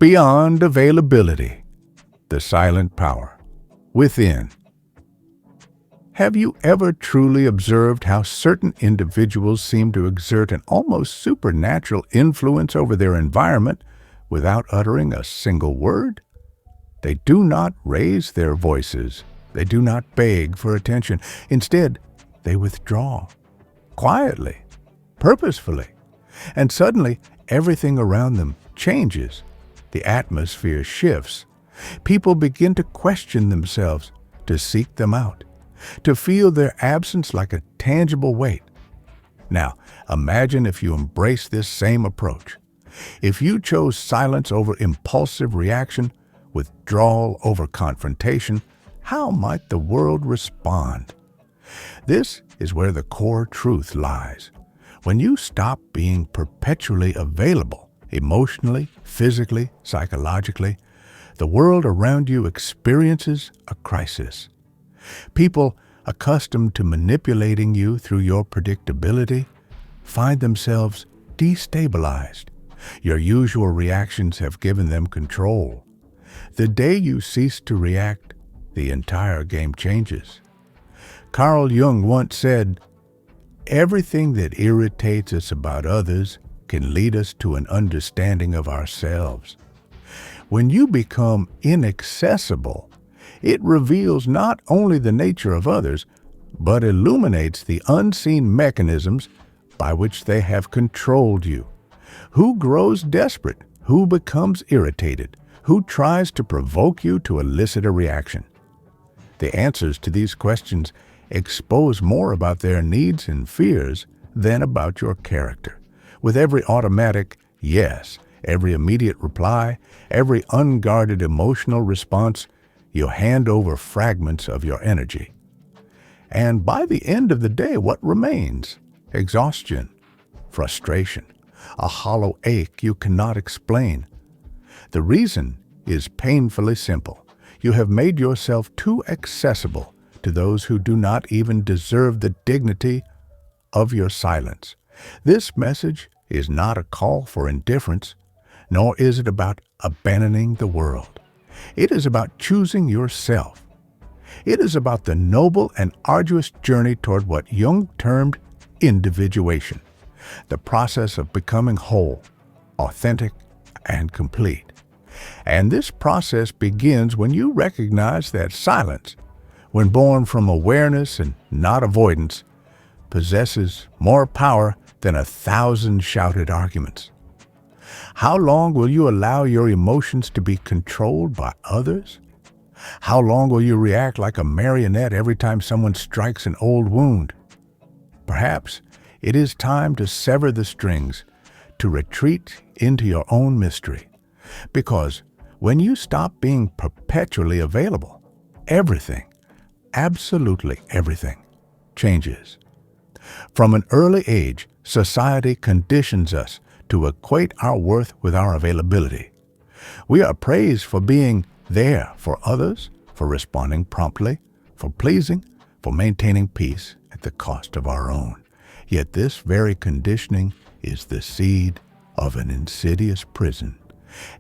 Beyond availability, the silent power within. Have you ever truly observed how certain individuals seem to exert an almost supernatural influence over their environment without uttering a single word? They do not raise their voices. They do not beg for attention. Instead, they withdraw, quietly, purposefully, and suddenly everything around them changes. The atmosphere shifts. People begin to question themselves, to seek them out, to feel their absence like a tangible weight. Now, imagine if you embrace this same approach. If you chose silence over impulsive reaction, withdrawal over confrontation, how might the world respond? This is where the core truth lies. When you stop being perpetually available, emotionally, physically, psychologically, the world around you experiences a crisis. People accustomed to manipulating you through your predictability find themselves destabilized. Your usual reactions have given them control. The day you cease to react, the entire game changes. Carl Jung once said, "Everything that irritates us about others can lead us to an understanding of ourselves." When you become inaccessible, it reveals not only the nature of others, but illuminates the unseen mechanisms by which they have controlled you. Who grows desperate? Who becomes irritated? Who tries to provoke you to elicit a reaction? The answers to these questions expose more about their needs and fears than about your character. With every automatic yes, every immediate reply, every unguarded emotional response, you hand over fragments of your energy. And by the end of the day, what remains? Exhaustion, frustration, a hollow ache you cannot explain. The reason is painfully simple. You have made yourself too accessible to those who do not even deserve the dignity of your silence. This message is not a call for indifference, nor is it about abandoning the world. It is about choosing yourself. It is about the noble and arduous journey toward what Jung termed individuation, the process of becoming whole, authentic, and complete. And this process begins when you recognize that silence, when born from awareness and not avoidance, possesses more power than 1,000 shouted arguments. How long will you allow your emotions to be controlled by others? How long will you react like a marionette every time someone strikes an old wound? Perhaps it is time to sever the strings, to retreat into your own mystery. Because when you stop being perpetually available, everything, absolutely everything, changes. From an early age, society conditions us to equate our worth with our availability. We are praised for being there for others, for responding promptly, for pleasing, for maintaining peace at the cost of our own. Yet this very conditioning is the seed of an insidious prison.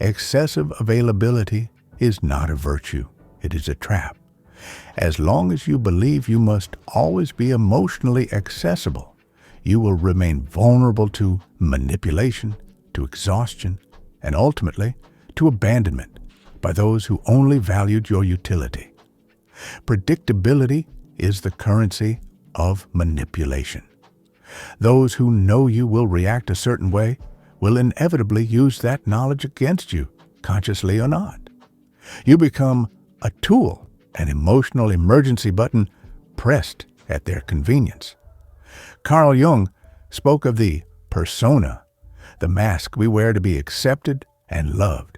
Excessive availability is not a virtue, it is a trap. As long as you believe you must always be emotionally accessible, you will remain vulnerable to manipulation, to exhaustion, and ultimately to abandonment by those who only valued your utility. Predictability is the currency of manipulation. Those who know you will react a certain way will inevitably use that knowledge against you, consciously or not. You become a tool, an emotional emergency button pressed at their convenience. Carl Jung spoke of the persona, the mask we wear to be accepted and loved.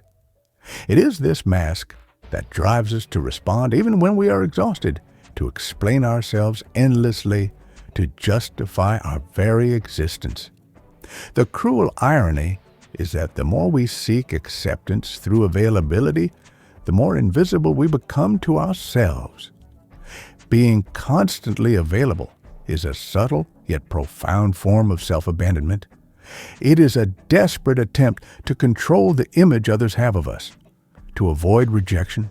It is this mask that drives us to respond even when we are exhausted, to explain ourselves endlessly, to justify our very existence. The cruel irony is that the more we seek acceptance through availability, the more invisible we become to ourselves. Being constantly available is a subtle yet profound form of self-abandonment. It is a desperate attempt to control the image others have of us, to avoid rejection,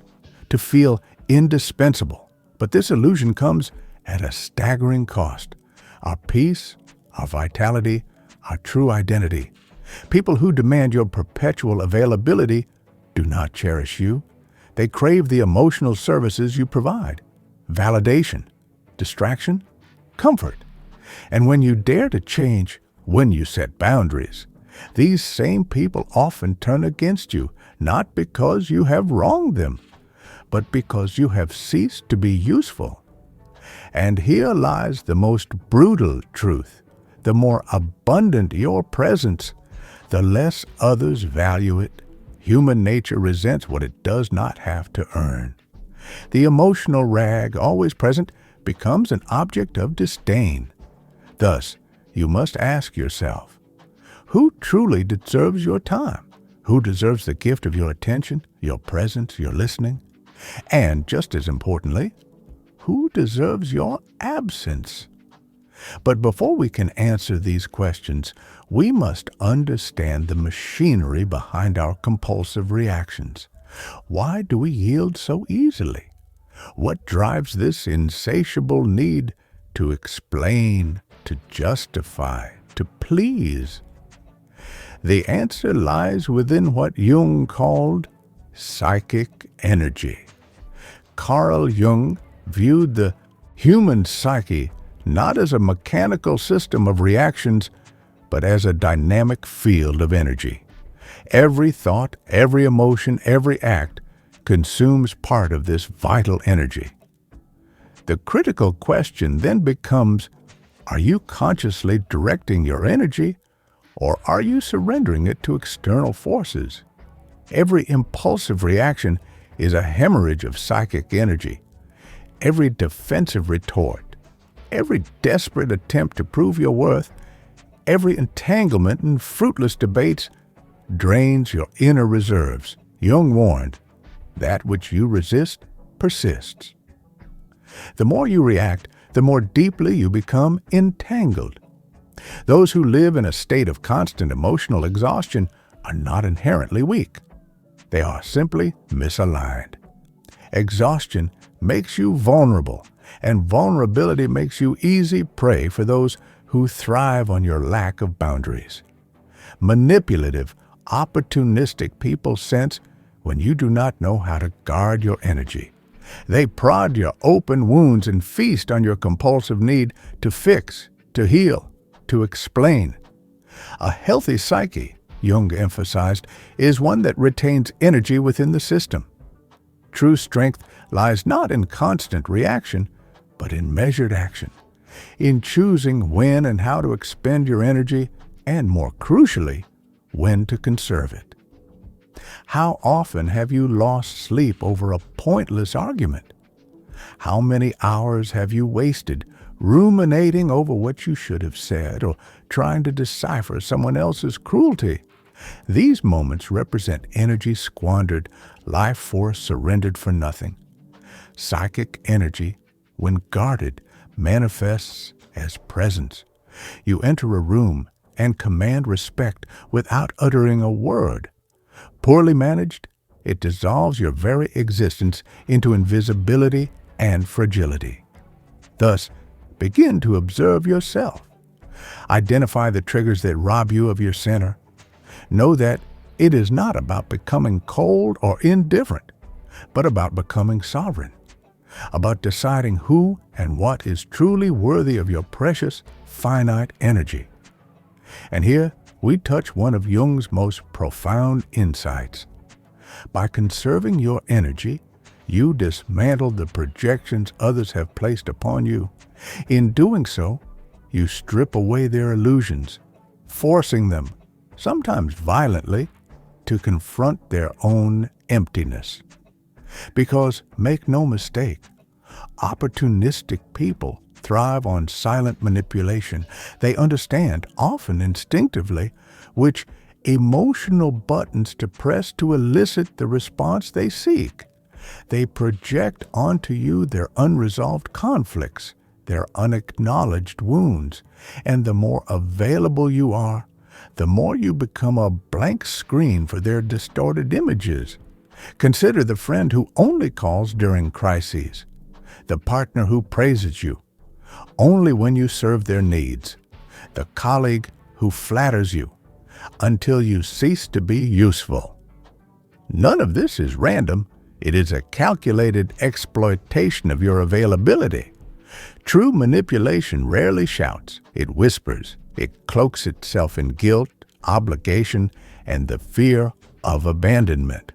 to feel indispensable. But this illusion comes at a staggering cost. Our peace, our vitality, our true identity. People who demand your perpetual availability do not cherish you. They crave the emotional services you provide, validation, distraction, comfort. And when you dare to change, when you set boundaries, these same people often turn against you, not because you have wronged them, but because you have ceased to be useful. And here lies the most brutal truth. The more abundant your presence, the less others value it. Human nature resents what it does not have to earn. The emotional rag, always present, becomes an object of disdain. Thus, you must ask yourself, who truly deserves your time? Who deserves the gift of your attention, your presence, your listening? And just as importantly, who deserves your absence? But before we can answer these questions, we must understand the machinery behind our compulsive reactions. Why do we yield so easily? What drives this insatiable need to explain, to justify, to please? The answer lies within what Jung called psychic energy. Carl Jung viewed the human psyche not as a mechanical system of reactions, but as a dynamic field of energy. Every thought, every emotion, every act consumes part of this vital energy. The critical question then becomes, are you consciously directing your energy, or are you surrendering it to external forces? Every impulsive reaction is a hemorrhage of psychic energy. Every defensive retort, every desperate attempt to prove your worth, every entanglement in fruitless debates drains your inner reserves. Jung warned, that which you resist persists. The more you react, the more deeply you become entangled. Those who live in a state of constant emotional exhaustion are not inherently weak. They are simply misaligned. Exhaustion makes you vulnerable, and vulnerability makes you easy prey for those who thrive on your lack of boundaries. Manipulative, opportunistic people sense when you do not know how to guard your energy. They prod your open wounds and feast on your compulsive need to fix, to heal, to explain. A healthy psyche, Jung emphasized, is one that retains energy within the system. True strength lies not in constant reaction, but in measured action, in choosing when and how to expend your energy, and more crucially, when to conserve it. How often have you lost sleep over a pointless argument? How many hours have you wasted ruminating over what you should have said or trying to decipher someone else's cruelty? These moments represent energy squandered, life force surrendered for nothing. Psychic energy, when guarded, manifests as presence. You enter a room and command respect without uttering a word. Poorly managed, it dissolves your very existence into invisibility and fragility. Thus, begin to observe yourself. Identify the triggers that rob you of your center. Know that it is not about becoming cold or indifferent, but about becoming sovereign, about deciding who and what is truly worthy of your precious, finite energy. And here we touch one of Jung's most profound insights. By conserving your energy, you dismantle the projections others have placed upon you. In doing so, you strip away their illusions, forcing them, sometimes violently, to confront their own emptiness. Because, make no mistake, opportunistic people thrive on silent manipulation. They understand, often instinctively, which emotional buttons to press to elicit the response they seek. They project onto you their unresolved conflicts, their unacknowledged wounds, and the more available you are, the more you become a blank screen for their distorted images. Consider the friend who only calls during crises, the partner who praises you only when you serve their needs, the colleague who flatters you until you cease to be useful. None of this is random. It is a calculated exploitation of your availability. True manipulation rarely shouts. It whispers. It cloaks itself in guilt, obligation, and the fear of abandonment.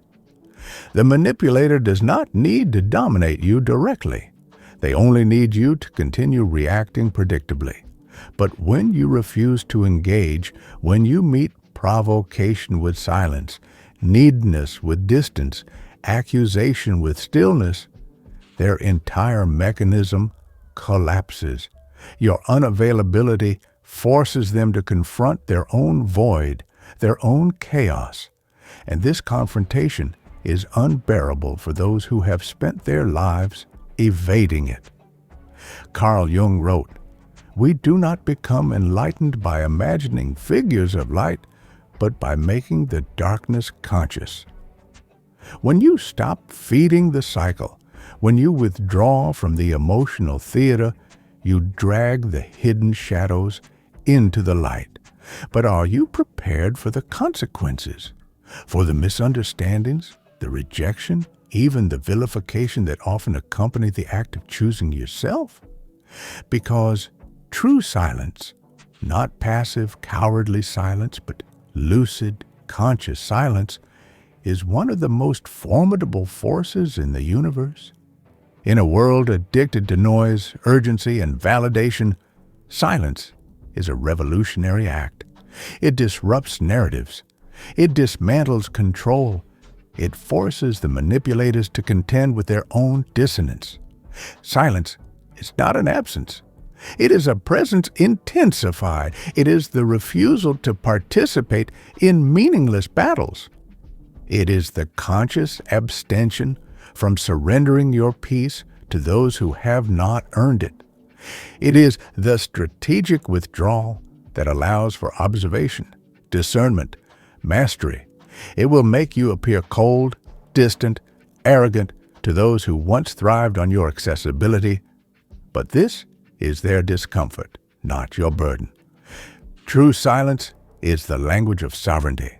The manipulator does not need to dominate you directly. They only need you to continue reacting predictably. But when you refuse to engage, when you meet provocation with silence, neediness with distance, accusation with stillness, their entire mechanism collapses. Your unavailability forces them to confront their own void, their own chaos. And this confrontation is unbearable for those who have spent their lives evading it. Carl Jung wrote, "We do not become enlightened by imagining figures of light, but by making the darkness conscious." When you stop feeding the cycle, when you withdraw from the emotional theater, you drag the hidden shadows into the light. But are you prepared for the consequences? For the misunderstandings, the rejection, even the vilification that often accompany the act of choosing yourself? Because true silence, not passive, cowardly silence, but lucid, conscious silence, is one of the most formidable forces in the universe. In a world addicted to noise, urgency, and validation, silence is a revolutionary act. It disrupts narratives. It dismantles control. It forces the manipulators to contend with their own dissonance. Silence is not an absence. It is a presence intensified. It is the refusal to participate in meaningless battles. It is the conscious abstention from surrendering your peace to those who have not earned it. It is the strategic withdrawal that allows for observation, discernment, mastery. It will make you appear cold, distant, arrogant to those who once thrived on your accessibility. But this is their discomfort, not your burden. True silence is the language of sovereignty.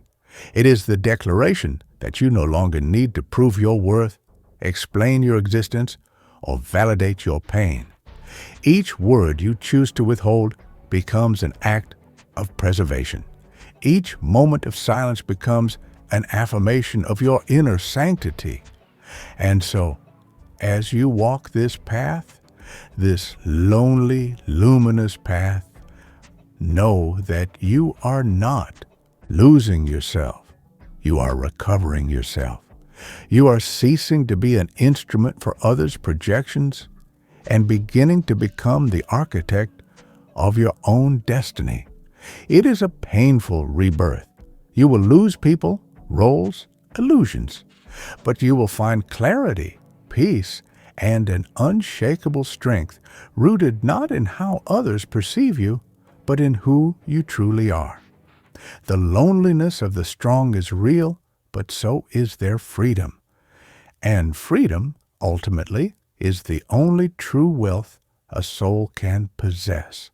It is the declaration that you no longer need to prove your worth, explain your existence, or validate your pain. Each word you choose to withhold becomes an act of preservation. Each moment of silence becomes an affirmation of your inner sanctity. And so, as you walk this path, this lonely, luminous path, know that you are not losing yourself. You are recovering yourself. You are ceasing to be an instrument for others' projections and beginning to become the architect of your own destiny. It is a painful rebirth. You will lose people, roles, illusions, but you will find clarity, peace, and an unshakable strength rooted not in how others perceive you, but in who you truly are. The loneliness of the strong is real, but so is their freedom. And freedom, ultimately, is the only true wealth a soul can possess.